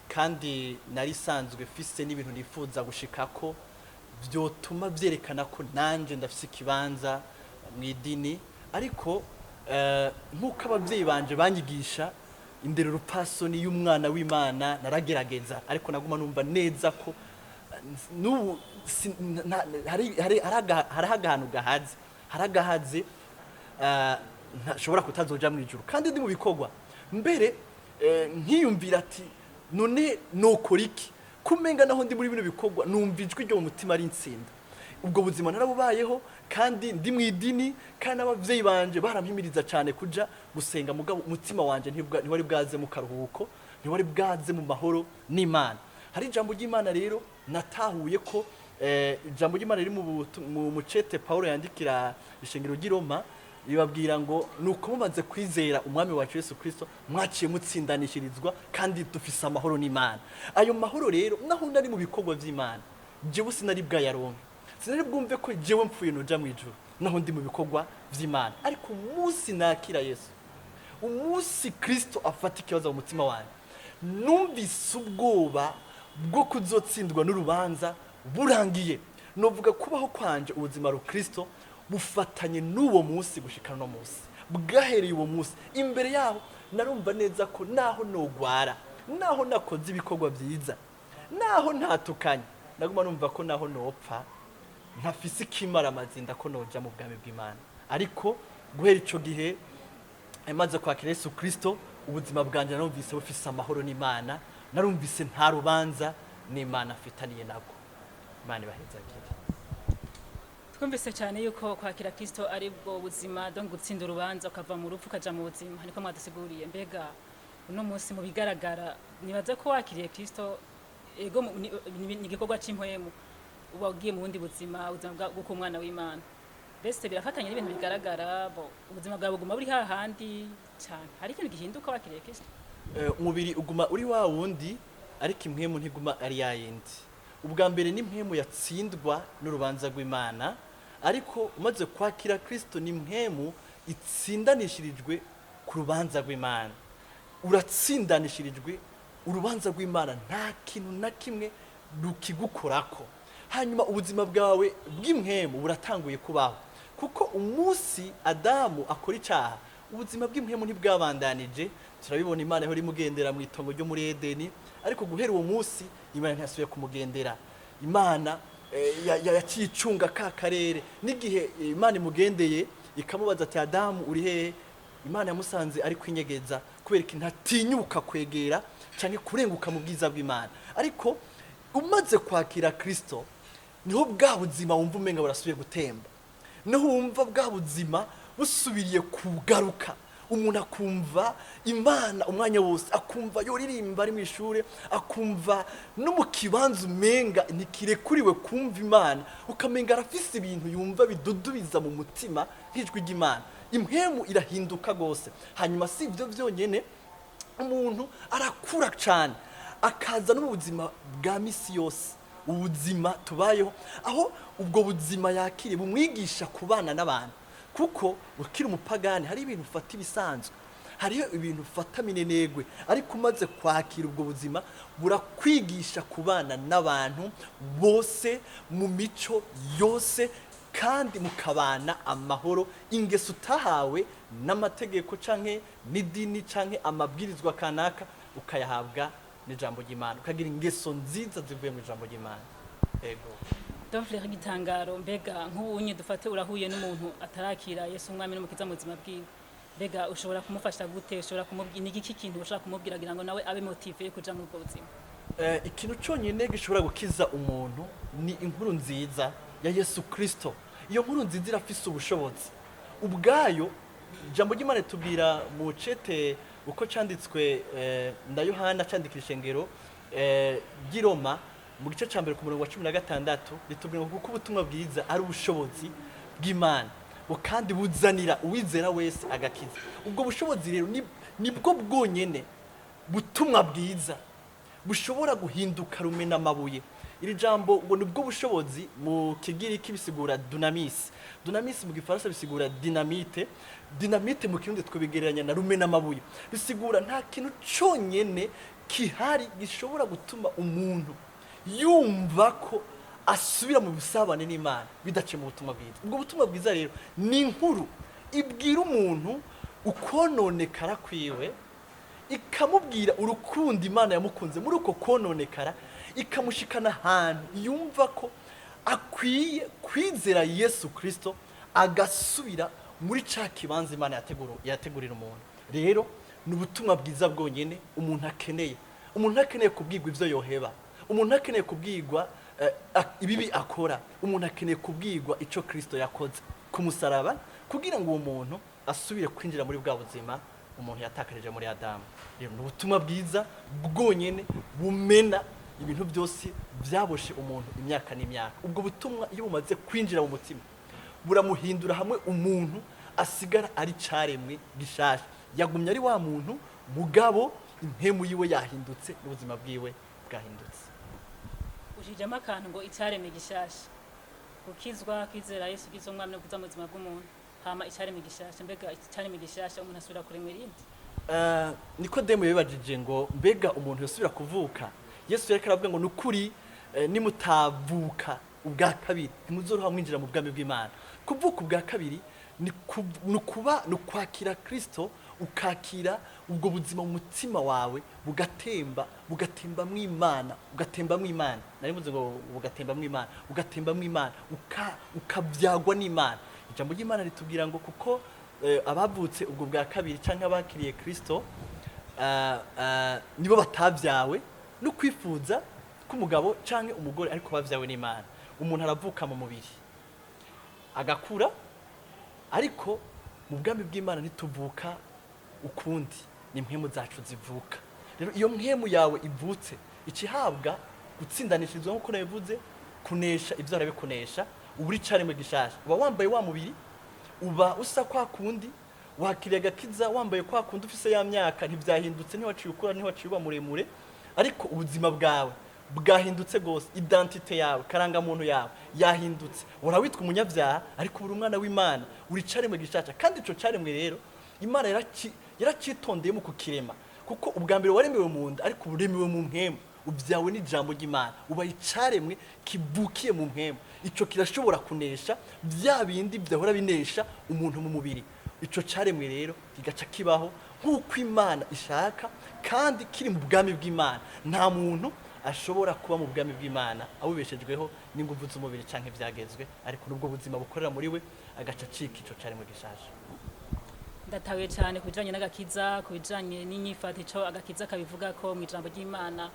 kandi nari sanzwe fise n'ibintu nifuza gushikako vyotuma vyerekana ko nanje ndafise ikibanza mu idini, ariko nk'uko abavyeyi banje banyigisha indero rupasoni y'umwana w'Imana naragerageza, ariko naguma numva neza ko n'ubu hari agahaze ntashobora kutazoja mu ijuru, kandi ndi mu bikorwa mbere nkiyumvira ati none nokora iki, kumenga naho ndi muri bino bikorwa numva ijwi ryo mu mutima ari insinda. Ubwo buzima narabubayeho, kandi ndi mu idini, kandi abavyeyi banje barampimiriza cyane kuja gusenga, mugabo umutima wanje ntiwari bwaze mu karuhuko, ntiwari bwaze mu mahoro n'Imana. Hari ijambo ry'Imana rero natahuye ko ijambo ry'Imana riri mu mucete Paulo yandikira ishengero ry'i Roma, ribabwira ngo nuko mumaze kwizera umwami wacu Yesu Kristo mwaciye mutsindanishirizwa, kandi dufise amahoro n'Imana. Ayo mahoro rero naho nari mu bikorwa vy'Imana, jewe sinari bwayaronke, sinari bwumve ko jewe mpfuye noja mu ijuru naho ndi mu bikorwa vy'Imana. Ariko umunsi nakira Yesu, umunsi Kristo afata ikibazo mu mutima wanjye, numvise ubwoba bwo kuzotsindwa n'urubanza burangiye. Novuga kubaho kwanje ubuzima ru Kristo bufatanye n'uwo munsi gushikana no munsi, bwahereye uwo munsi. Imbere yaho narumva neza ko naho nogwara, naho nakoze ibikorwa vyiza, naho ntatukanye, naguma numva ko naho nopfa ntafise ikimara amazinda ko noja mu bwami bw'Imana. Ariko guhera ico gihe maze kwakira Yesu Kristo, ubuzima bwanje narumvise bufise amahoro n'Imana, narumvise nta rubanza n'Imana afitaniye nabwo. Imana ibahezagire. Twumvise cyane yuko kwakira Kristo ari bwo buzima, donc gutsinda urubanza ukava mu rupfu ukaja mu buzima, niko mwadusiguriye. Mbega uno munsi mu bigaragara nibaza ko wakiriye Kristo, ego ni igikorwa c'impwemu, uba ugiye mu bundi buzima bwo ku mwana w'Imana. Mbese birafatanye n'ibintu bigaragara, ubuzima bwawe buguma buri hahandi cyane. Hari ikintu gihinduka wakiriye Kristo? Umubiri uguma uri wa wundi, ariko impwemu ntiguma ari yayindi. Ubwa mbere ni impwemu yatsindwa n'urubanza rw'Imana, ariko umaze kwakira Kristo ni impwemu itsindanishirijwe ku rubanza rw'Imana. Uratsindanishirijwe urubanza rw'Imana, nta kintu na kimwe rukigukorako. Hanyuma ubuzima bwawe bw'impwemu buratanguye kubaho, kuko umunsi Adamu akora icyaha, ubuzima bw'impwemu ntibwabandanije. Turabibona Imana ihora imugendera mu itongo ryo muri Edeni, ariko guhera uwo munsi Imana ntiyasubiye kumugendera. Imana yakicunga ka karere, n'igihe Imana imugendeye ikamubaza ati Adamu uri hehe, Imana yamusanze ari kwinyegeza, kubera ko ntatinyuka kwegera cyane kurenguka mu bwiza bw'Imana. Ariko umaze kwakira Kristo, niho bwa buzima wumva umenga burasubiye gutemba, niho wumva bwa buzima busubiriye kugaruka. Umuntu akumva Imana umwanya wose, akumva yoririmba ari mu ishure, akumva no mu kibanza umenga ntikirekuriwe kumva Imana, ukamenga arafise ibintu yumva bidudubiza mu mutima nk'ijwi ry'Imana. Impwemu irahinduka gose. Hanyuma si ibyo byonyene, umuntu arakura cyane, akaza no mu buzima bwa misi yose, ubuzima tubayeho, aho ubwo buzima yakiriye bumwigisha kubana n'abantu. Kuko ukiri umupagani hari ibintu ufata ibisanzwe, hariyo ibintu ufata minenegwe, ariko umaze kwakira ubwo buzima burakwigisha kubana n'abantu bose mu mico yose, kandi mukabana amahoro. Ingeso utahawe n'amategeko canke n'idini canke amabwirizwa kanaka ukayahabwa n'ijambo ry'Imana, ukagira ingeso nziza zivuye mu ijambo ry'Imana. Ego Dovre nk'igitangaro, mbega nk'ubunye dufate urahuye n'umuntu atarakira Yesu umwami n'umukiza mu buzima bwiwe, mbega ushobora kumufasha gute? Ushobora kumubwira n'iki kintu ushobora kumubwira kugira ngo nawe abe motive yo kuja mu ubwo buzima? Ikintu cyonyine gishobora gukiza umuntu ni inkuru nziza ya Yesu Kristo. Iyo nkuru nziza irafise ubushobozi ubwayo. Ijambo ry'Imana tubwira mu cete uko cyanditswe na Yohana cyandikira ishengero ry'i Roma mu gice cya mbere ku murongo wa 16, ritubwira ngo kuko ubutumwa bwiza ari ubushobozi bw'Imana, kandi buzanira uwizera wese agakiza. Ubwo bushobozi rero nibwo bwonyene butumwa bwiza bushobora guhinduka rumena amabuye. Iri jambo ngo nibwo bushobozi mu Kigiriki bisigura dunamis, dunamis mu Gifaransa bisigura dynamite, dynamite mu Kirundi twabigereranya na rumena amabuye. Bisigura nta kintu cyonyene kihari gishobora gutuma umuntu yumva ko asubira mu bisabane n'Imana bidace mu butumwa bwiza. Ubwo butumwa bwiza rero ni inkuru ibwira umuntu ukononekara kwiwe, ikamubwira urukundo Imana yamukunze muri uko kononekara, ikamushikana ahantu yumva ko akwiye kwizera Yesu Kristo, agasubira muri ca kibanza Imana yategurira umuntu. Rero ni ubutumwa bwiza bwonyene umuntu akeneye. Umuntu akeneye kubwirwa ivyo yoheba, umuntu akeneye kubwirwa ibibi akora, umuntu akeneye kubwirwa ico Kristo yakoze ku musaraba kugira ngo uwo muntu asubire kwinjira muri bwa buzima umuntu yatakarije muri Adamu. Rero ni ubutumwa bwiza bwonyene bumena ibintu byose byaboshe umuntu imyaka n'imyaka. Ubwo butumwa iyo bumaze kwinjira mu mutima buramuhindura hamwe umuntu asigara ari caremwe gishasha, yagumye ari wa muntu mugabo impemu yiwe yahindutse n'ubuzima bwiwe bwahindutse. Ujijemo akantu ngo icyaremwe gishasha, gukizwa, kwizera Yesu Kristo umwami no kuza mu buzima bw'umuntu, hama icyaremwe gishasha. Mbega icyaremwe gishasha umuntu asubira kuremwa irindi? Nikodemo yabibajije ngo mbega umuntu yosubira kuvuka. Yesu yareka aravuga ngo nukuri nimutavuka ubwa kabiri ntimuzoroha mwinjira mu bwami bw'Imana. Kuvuka ubwa kabiri ni ukwakira Kristo, ukakira ubwo buzima mu mutima wawe bugatemba mw'Imana, nari muze ngo bugatemba mw'Imana, ukabyagwa n'Imana. Ijambo ry'Imana ritubwira ngo kuko abavutse ubwo bwa kabiri canke abakiriye Kristo nibo batabyawe no kwifuza k'umugabo canke umugore, ariko bavyawe n'Imana. Umuntu aravuka mu mubiri agakura, ariko mu bwami bw'Imana nituvuka ukundi, ni impwemu zacu zivuka. Rero iyo mpwemu yawe ivutse ikihabwa gutsindanishirizwa nk'uko nabivuze, kunesha ivyo arabikunesha, uburi caremwe gishasha. Uba wambaye wa mubiri, uba usa kwa kundi, wakiriye agakiza wambaye kwa kundi ufise ya myaka, ntivyahindutse, ntiwaciye ukura, ntiwaciye uba muremure, ariko ubuzima bwawe bwahindutse gose, identite yawe, karanga muntu yawe yahindutse. Urawitwa umunyavyaha, ariko uri umwana w'Imana, uri caremwe gishasha. Kandi ico caremwe rero Imana yaracitondeye mu kukirema, kuko ubwa mbere waremewe mu nda, ariko uremewe mu mpwemu, ubyawe n'ijambo ry'Imana, ubaye icaremwe kivukiye mu mpwemu. Ico kirashobora kunesha bya bindi byahora binesha umuntu mu mubiri. Ico caremwe rero kigaca kibaho nk'uko Imana ishaka, kandi kiri mu bwami bw'Imana. Nta muntu ashobora kuba mu bwami bw'Imana abubeshejweho n'inguvu z'umubiri canke vyagezwe, ariko nubwo buzima bukorera muri we agaca acika ico caremwe gishasha. Ndatawe cyane kubijanye n'agakiza, kubijanye n'inyifata ico agakiza kabivuga ko mu ijambo ry'Imana.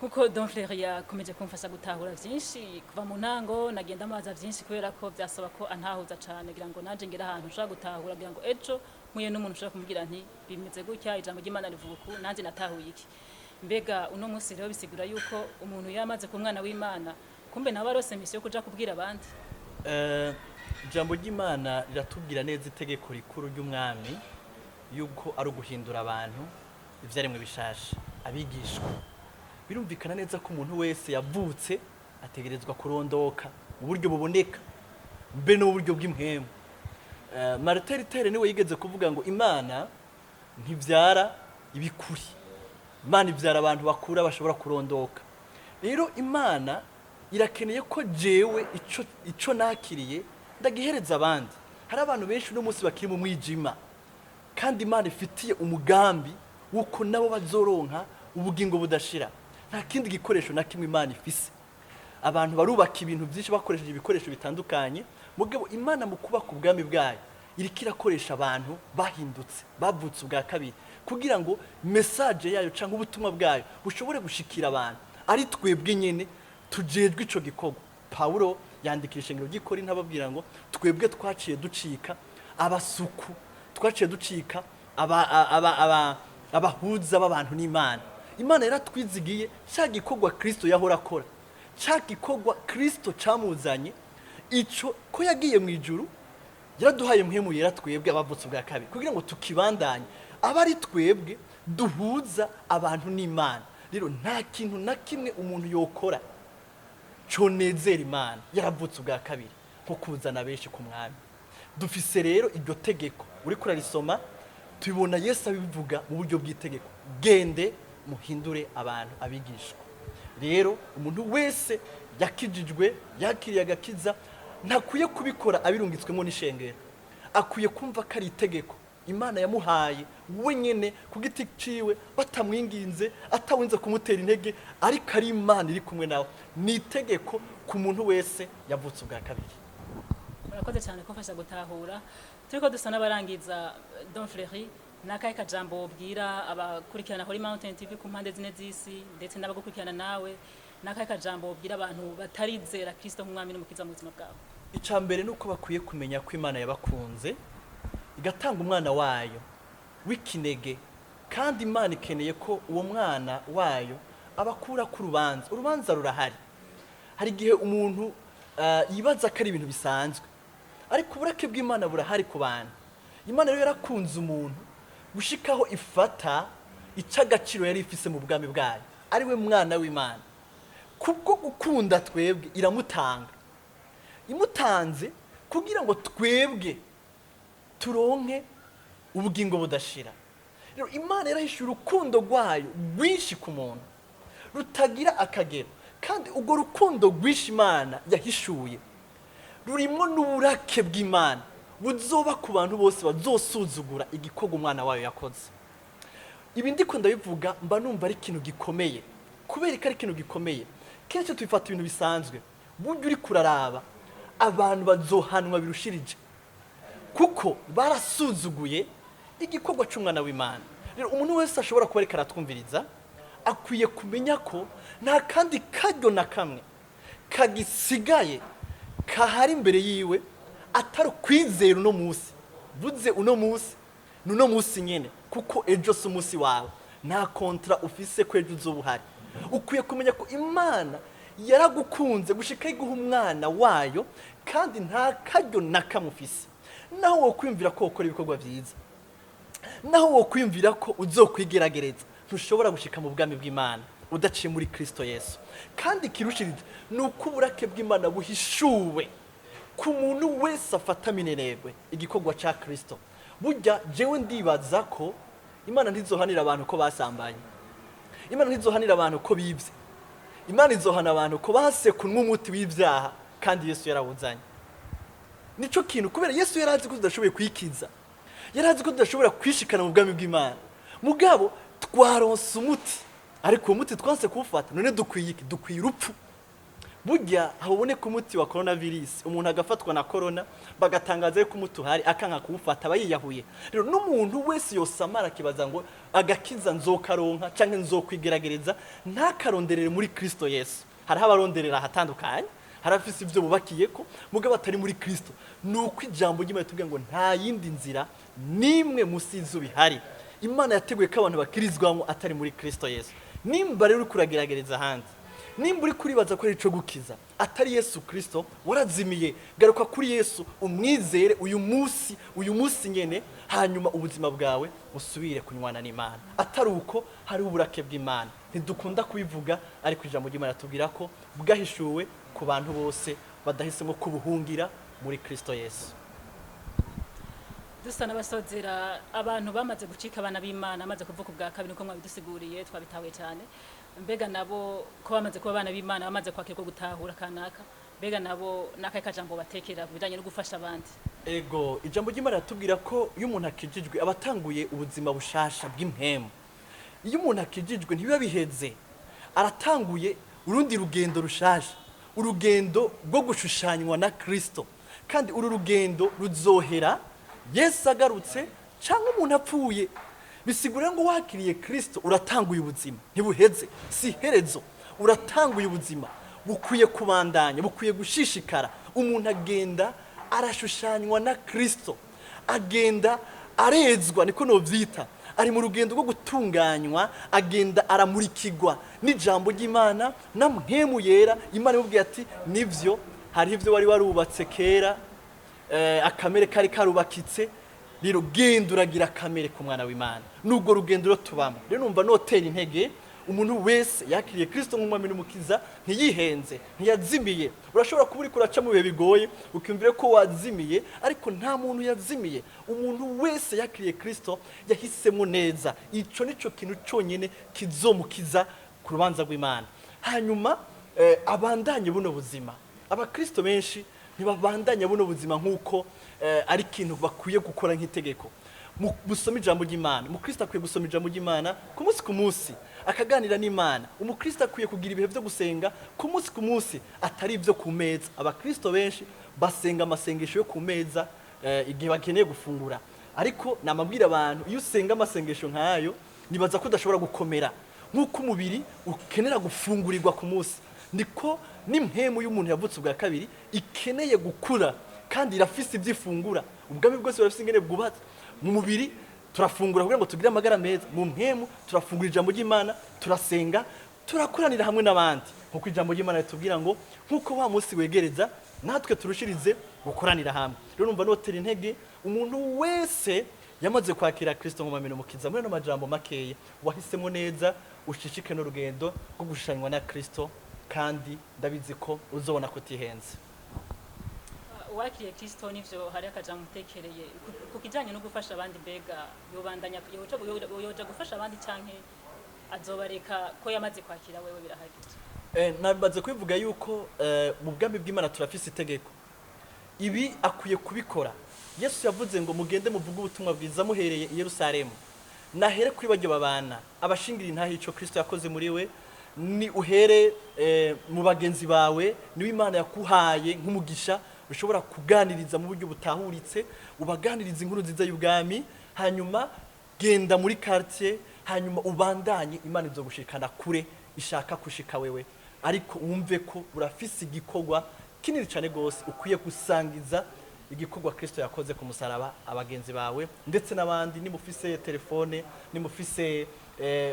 Nkuko Don Frere yakomeje kumfasha gutahura vyinshi kuva mu ntango, nagenda amaza vyinshi kubera ko byasaba ko antahuza cyane kugira ngo naje ngera ahantu ushaka gutahura, kugira ngo ejo muye n'umuntu ushaka kumubwira nti bimeze gutya, ijambo ry'Imana rivuga uku, nanjye natahuye iki. Mbega uno munsi rero bisigura yuko umuntu yamaze ku mwana w'Imana, kumbe nawe arose misiyo kuja kubwira abandi. Ijambo ry'Imana riratubwira neza itegeko rikuru ry'umwami yuko ari uguhindura abantu ivyaremwe bishasha, abigishwa. Birumvikana neza ko umuntu wese yavutse ategerezwa kurondoka mu buryo buboneka, mbe no mu buryo bw'impwemu. Martin Luther niwe yigeze kuvuga ngo Imana ntivyara ibikuri, Imana ivyara abantu bakura bashobora kurondoka. Rero Imana irakeneye ko jewe ico nakiriye ndagihereza abandi. Hari abantu benshi uno munsi bakiri mu mwijima, kandi Imana ifitiye umugambi wuko nabo bazoronka ubugingo budashira. Nta kindi gikoresho na kimwe Imana ifise. Abantu barubaka ibintu byinshi bakoresheje ibikoresho bitandukanye, mugabo Imana mu kubaka ubwami bwayo iriko irakoresha abantu bahindutse, bavutse ubwa kabiri, kugira ngo message yayo canke ubutumwa bwayo bushobore gushikira abantu. Ari twebwe nyene tujejwe ico gikorwa. Paulo yandikira ishengero ry'Ikori ntababwira ngo twebwe twaciye ducika abasuku, twaciye ducika abahuza b'abantu n'Imana. Imana yaratwizigiye cya gikorwa Kristo yahora akora, cya gikorwa Kristo camuzanye, ico ko yagiye mu ijuru yaraduhaye mpemu yera twebwe abavutse ubwa kabiri, kugira ngo tukibandanye abari twebwe duhuza abantu n'Imana. Rero nta kintu na kimwe umuntu yokora conezera Imana yaravutse ubwa kabiri nko kuzana benshi ku mwami. Dufise rero iryo tegeko, uri kurarisoma tubona Yesu abivuga mu buryo bw'itegeko, gende muhindure abantu abigishwa. Rero umuntu wese yakijijwe, yakiriye agakiza, ntakwiye kubikora abirungitswemo n'ishengero, akwiye kumva ko ari itegeko imana yamuhaye wenyine ku giti ciwe batamwinginze atawinze kumutera intege ariko ari imana iri kumwe nawe ni itegeko ku muntu wese yavutse ubwa kabiri. Murakoze cyane kumfasha gutahura turiko dusa n'abarangiza Don Fleuri nakaye kajambo wobwira abakurikirana Holy Mountain TV ku mpande zine z'isi ndetse n'abagukurikirana nawe nakaye kajambo wobwira abantu batarizera Kristo nk'umwami n'umukiza mu buzima bwabo. Icya mbere nuko bakwiye kumenya ko imana yabakunze igatanga umwana wayo w'ikinege kandi imana ikeneye ko uwo mwana wayo abakura ku urubanza rurahari. Hari igihe umuntu yibaza ko ari ibintu bisanzwe ariko uburake bw'imana burahari ku bantu. Imana rero yarakunze umuntu gushikaho ifata icagaciro yari ifise mu bwami bwayo ari we mwana w'Imana. Kubwo gukunda twebwe iramutanga, imutanze kugira ngo twebwe turonke ubugingo budashira. Rero imana yarahishuye urukundo rwayo rwinshi ku muntu rutagira akagero, kandi urwo rukundo rwinshi imana yahishuye rurimo n'uburake bw'imana buzoba ku bantu bose bazosuzugura igikorwa umwana wayo yakoze. Ibi ndiko ndabivuga mba numva ari ikintu gikomeye, kubera ko ari ikintu gikomeye. Kenshi tubifata ibintu bisanzwe, burya uri kuraraba abantu bazohanwa birushirije kuko barasuzuguye igikorwa cy'umwana w'Imana. Rero umuntu wese ashobora kuba ariko aratwumviriza akwiye kumenya ko nta kandi karyo na kamwe kagisigaye kahari imbere yiwe atari kwizera uno munsi. Buze uno munsi nuno munsi nyene kuko ejo si umunsi wawe, nta kontra ufise ko ejo uzoba uhari. Ukwiye kumenya ko imana yaragukunze gushika iguha umwana wayo kandi nta karyo na kamwe ufise. Naho wo kwiyumvira ko ukora ibikorwa byiza, naho wo kwiyumvira ko uzokwigeragereza, ntushobora gushika mu bwami bw'Imana udaciye muri Kristo Yesu. Kandi kirushirije nuko uburake bw'Imana buhishuwe ku muntu wese afata minenerwe igikorwa ca Kristo. Burya jewe ndibaza ko Imana ntizohanira abantu ko basambanye, Imana ntizohanira abantu ko bibye, Imana izohana abantu ko basekunwa umuti w'ivyaha kandi Yesu yarawuzanye. Nico kintu, kubera Yesu yarazi ko tudashoboye kwikiza, yarazi ko tudashobora kwishikana mu bwami bw'Imana. Mugabo twaronse umuti, ariko uwo muti twanse kuwufata, none dukwiye iki? Dukwiye urupfu. Burya haboneka umuti wa coronavirus, umuntu agafatwa na corona bagatangaza ko umuti uhari akanka kuwufata abayiyahuye. Rero n'umuntu wese yosamara kibaza ngo agakiza nzokaronka canke nzokwigeragereza, ntakaronderere muri Kristo Yesu. Hari abaronderera ahatandukanye, hari afise ivyo bubakiyeko, mugabo atari muri Kristo. Nuko ijambo ry'Imana tuvuga ngo nta yindi nzira nimwe musizo bihari Imana yateguye ko abantu bakirizwamo atari muri Kristo Yesu. Nimba rero uri kurageragereza hanze, nimba uri kuribaza ko ari ico gukiza atari Yesu Kristo, warazimiye. Garuka kuri Yesu umwizere uyu munsi nyene, hanyuma ubuzima bwawe busubire kunywana n'Imana. Atari uko hari uburake bw'Imana. Ntidukunda kubivuga, ariko ijambo ry'Imana tubwira ko bwahishuwe ku bantu bose badahisemo kubuhungira muri Kristo Yesu. Dusa n'abasozera abantu bamaze gucika abana b'Imana, amaze kuvuka ubwa kabiri uko mwabidusiguriye twabitawe cyane. Mbega nabo ko bamaze kuba abana b'Imana, bamaze kwakirwa gutahura kanaka, mbega nabo nakaye kajambo batekera kubijanye no gufasha abandi. Ego, ijambo ry'Imana ratubwira ko iyo umuntu akijijwe abatanguye ubuzima bushasha bw'impemu. Iyo umuntu akijijwe ntibiba biheze, aratanguye urundi rugendo rushasha, urugendo rwo gushushanywa na Kristo. Kandi uru rugendo ruzohera Yesu agarutse cyangwa umuntu apfuye. Bisigura ngo wakiriye Kristo uratanguye ubuzima, ntibuheze, si herezo. Uratanguye ubuzima bukwiye kubandanya, bukwiye gushishikara. Umuntu agenda arashushanywa na Kristo, agenda arezwa, niko no vyita. Ari mu rugendo rwo gutunganywa, agenda aramurikirwa n'ijambo ry'Imana na mpemu yera. Imana imubwiye ati nivyo, hari ivyo wari warubatse kera, akamere kari karubakitse, rero genda uragira akamere ku mwana w'Imana. Nubwo rugendo rwo tubamo, rero numva notera intege umuntu wese yakiriye Kristo nk'umwami n'umukiza, ntiyihenze, ntiyazimiye. Urashobora kuba uri kuraca mu bihe bigoye ukiyumvira ko wazimiye, ariko nta muntu yazimiye. Umuntu wese yakiriye Kristo yahisemo neza. Ico nico kintu cyonyine kizomukiza ku rubanza rw'Imana. Hanyuma abandanye buno buzima. Abakristo benshi ntibabandanya buno buzima nk'uko ari ikintu bakwiye gukora nk'itegeko. musoma ijambo ry'Imana. Umukristo akwiye gusoma ijambo ry'Imana ku munsi akaganira n'Imana. Umukristo akwiye kugira ibihe byo gusenga ku munsi atari ibyo ku meza. Abakristo benshi basenga amasengesho yo ku meza igihe bakeneye gufungura, ariko namabwira abantu iyo usenga amasengesho nkayo nibaza ko udashobora gukomera nk'uko umubiri ukenera gufungurirwa ku munsi, niko n'impemu y'umuntu yavutse ubwa kabiri ikeneye gukura kandi irafise ibyifungura. Ubwami bwose burafise ingene bwubatse. Mu mubiri turafungura kugira ngo tugire amagara meza, mu mpemu turafungura ijambo ry'Imana, turasenga, turakoranira hamwe n'abandi nkuko ijambo ry'Imana ritubwira ngo nkuko wa munsi wegereza natwe turushirize gukoranira hamwe. Rero numva notera intege umuntu wese yamaze kwakira Kristo nk'umwami n'umukiza muri no majambo makeya, wahisemo neza ushishike n'urugendo rwo gushanywa na Kristo, kandi ndabizi ko uzobona ko utihenze. Wakiriye Kristo nivyo hari akaja mutekereye ku kijanye no gufasha abandi, mbega yobandanya yoja gufasha abandi canke azobareka ko yamaze kwakira wewe birahagije? Nabibaze kwivuga yuko mu bwami bw'Imana turafise itegeko, ibi akwiye kubikora. Yesu yavuze ngo mugende muvuge ubutumwa bwiza muhereye i Yerusalemu. Nahere kuri baryo babana abashingira intahe ico Kristo yakoze muri we, ni uhere mu bagenzi bawe, niwe Imana yakuhaye nk'umugisha ushobora kuganiriza mu buryo butahuritse, ubaganiriza inkuru nziza y'ubwami, hanyuma genda muri quartier, hanyuma ubandanye Imana izogushikana kure ishaka kushika wewe. Ariko wumve ko urafise igikorwa kinini cyane gose ukwiye gusangiza igikorwa Kristo yakoze ku musaraba abagenzi bawe ndetse n'abandi. Nimufise telefone, nimufise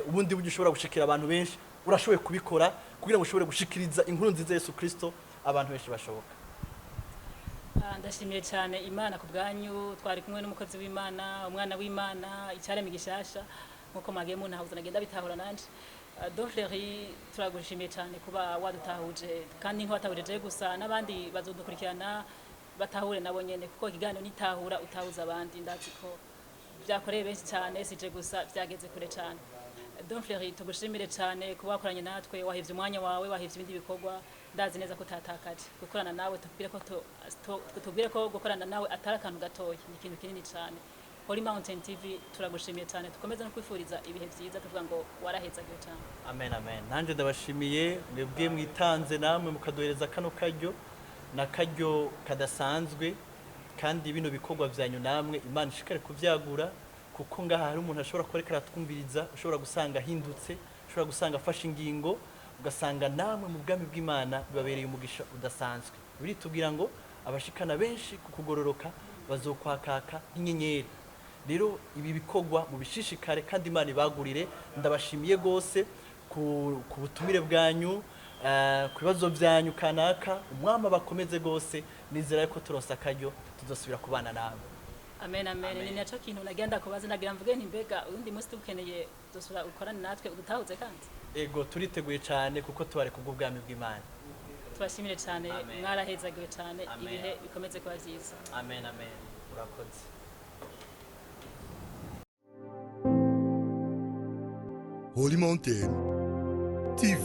ubundi buryo ushobora gushikira abantu benshi, urashoboye kubikora kugira ngo ushobore gushikiriza inkuru nziza Yesu Kristo abantu benshi bashoboka. Ndashimiye cyane Imana kubwanyu, twari kumwe n'umukozi w'Imana, umwana w'Imana, icyaremwe gishasha nkuko magiye mu ntahuza nagenda bitahura nanje. Dofleri turagushimiye cyane kuba wadutahuje, kandi ntiwatahurije gusa n'abandi bazodukurikirana batahure nabo nyene, kuko ikiganiro nitahura utahuza abandi. Ndazi ko byakoreye benshi cyane, sije gusa byageze kure cyane. Dofleri tugushimire cyane kuba wakoranye natwe, wahivye umwanya wawe, wahivye ibindi bikorwa. Ndazi neza ko tatakaje gukorana nawe, tubwire ko gukorana nawe atari akantu gatoya, ni ikintu kinini cyane. Holy Mountain TV turagushimiye cyane, tukomeza no kwifuriza ibihe byiza, tuvuga ngo warahezagiwe cyane. Amen, amen. Nanje ndabashimiye mwebwe mwitanze namwe mukadohereza kano karyo, na karyo kadasanzwe, kandi bino bikorwa byanyu namwe Imana ishikare kuvyagura, kuko ngaha hari umuntu ashobora kurekera twumviriza, ushobora gusanga hindutse, ushobora gusanga afashe ingingo, ugasanga namwe mu bwami bw'Imana bibabereye umugisha udasanzwe. Biritubwira ngo abashikana benshi kukugororoka bazokwakaka nk'inyenyeri. Rero ibi bikorwa mu bishishikare kandi Imana ibagurire. Ndabashimiye gose ku butumire bwanyu, ku bibazo byanyu kanaka, umwama bakomeze gose. Nizera ko turosa akaryo tuzosubira kubana nawe. Amen, amen. Ni naco kintu nagenda kubaza, nagira mvuge nti mbega undi munsi tukeneye dusura ukorana natwe udutahuze kandi. Ego turiteguye cyane kuko tuware kubw'ubwami bw'Imana. Tubashimire cyane, mwarahezagiwe cyane, ibihe bikomeze kuba byiza. Amen, amen. Urakoze. Holy Mountain TV.